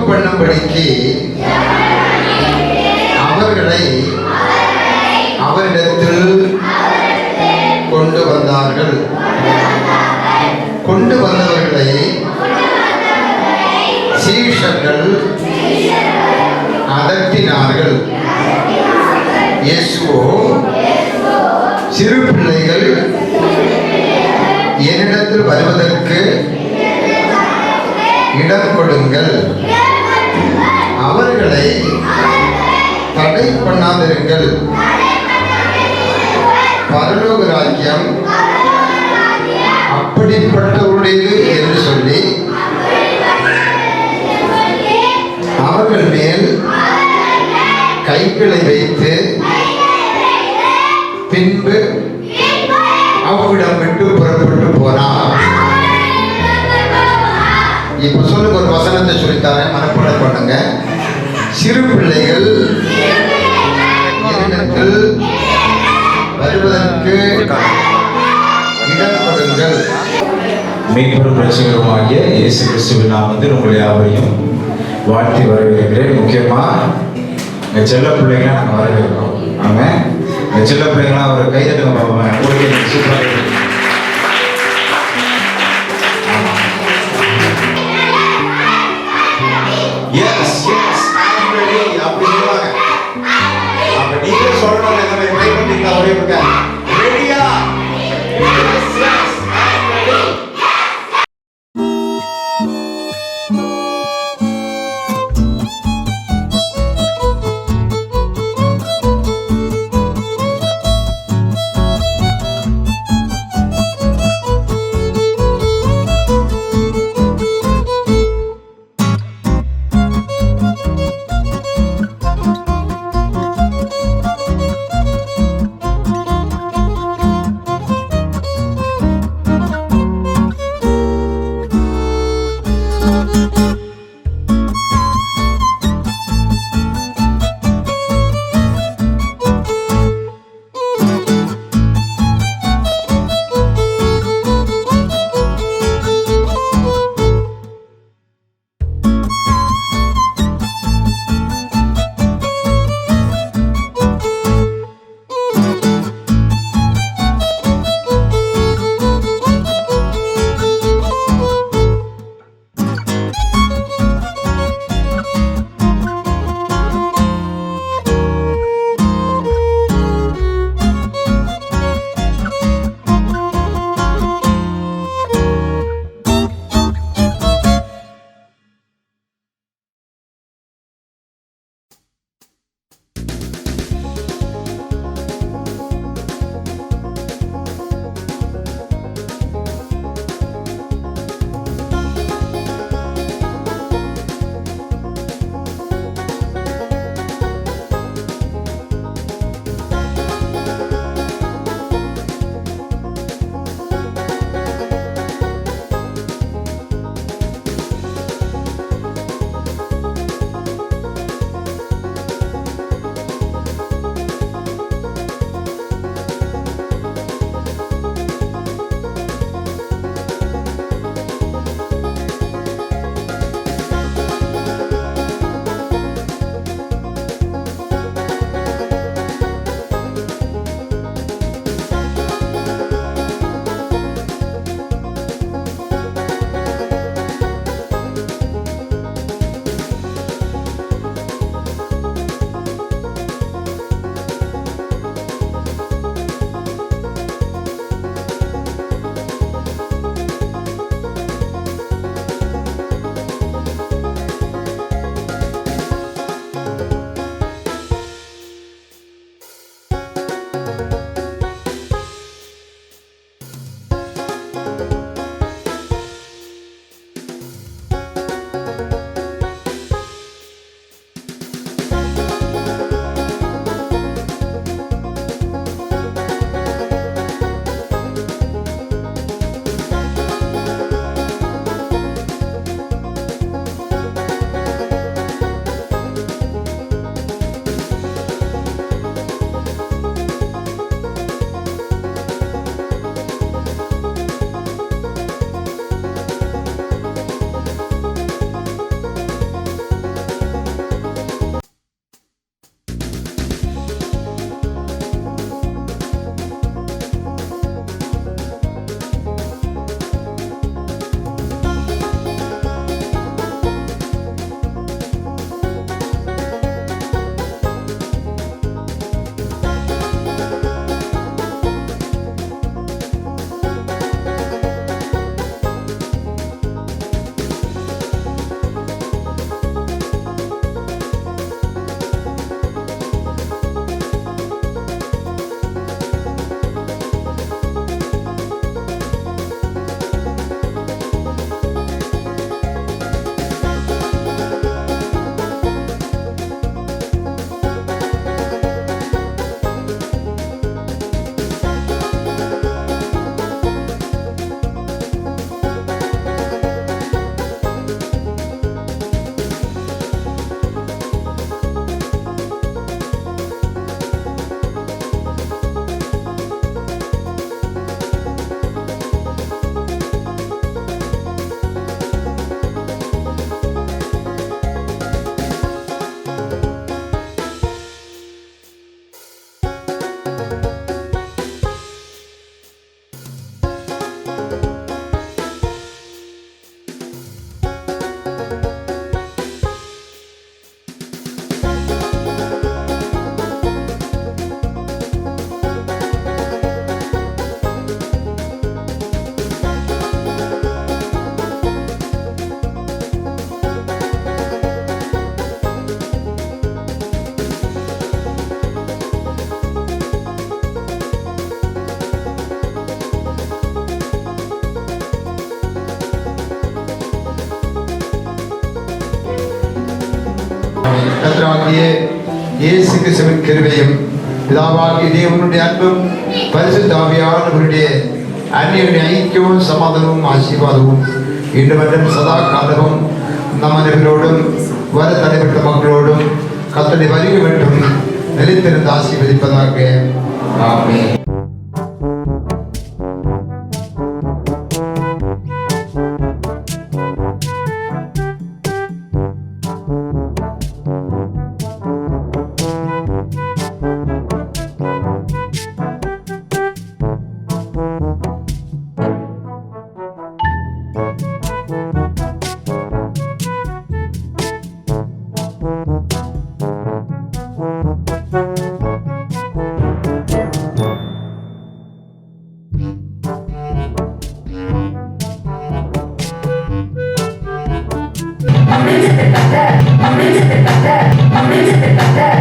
ஜெபம் பண்ணும்படிக்கு அவர்களை அவரிடத்தில் கொண்டு வந்தார்கள். கொண்டு வந்தவர்களை சீஷர்கள் அதட்டினார்கள். இயேசுவோ, சிறு பிள்ளைகள் என்னிடத்தில் வருவதற்கு இடம் கொடுங்கள், அவர்களை தடை பண்ணாதிருங்கள், பரலோக ராஜ்யம் அப்படிப்பட்டவருடையது என்று சொல்லி அவர்கள் மேல் கைகளை வைத்து பின்பு அவ்விடம் விட்டு புறப்பட்டு போனார். இப்ப சொல்லுங்க, ஒரு வசனத்தை சொல்லித்தாரேன், மனப்பாடம் பண்ணுங்க. சிறு பிள்ளைகள் என்னிடத்தில் வருவதற்கு இடம் கொடுங்கள். மீட்பரும் ரட்சகருமாகிய இயேசு கிறிஸ்துவின் நாமத்தில் உங்களை யாவரையும் வாழ்த்தி வரவேற்கிறேன். முக்கியமா எங்கள் செல்ல பிள்ளைங்களாம் நாங்கள் வரவேற்கிறோம். ஆமாம், எங்கள் செல்ல பிள்ளைங்களாம் ஒரு கைதட்டுங்க பார்ப்போம். உங்களுக்கு சூப்பராக இருக்கு. எஸ் எஸ் அப்படி சொல்லுவாங்க. அப்ப நீங்க சொல்லணும், இந்த மாதிரி ட்ரை பண்ணீங்களா? ஒரே பக்கம் ரெடியா? எஸ் எஸ் கர்த்தராகிய இயேசு கிறிஸ்துவின் கிருபையும் பிதாவாகிய தேவனுடைய அன்பும் பரிசுத்த ஆவியானவருடைய அந்நியுடைய ஐக்கியமும் சமாதானமும் ஆசீர்வாதமும் இன்று மற்றும் சதா காலமும் நம் அனைவரோடும் வர தடைப்பட்ட மக்களோடும் கர்த்தருடைய வருகை வேண்டும் நிலைத்திருந்து ஆசீர்வதிப்பதாக. ஆமென்.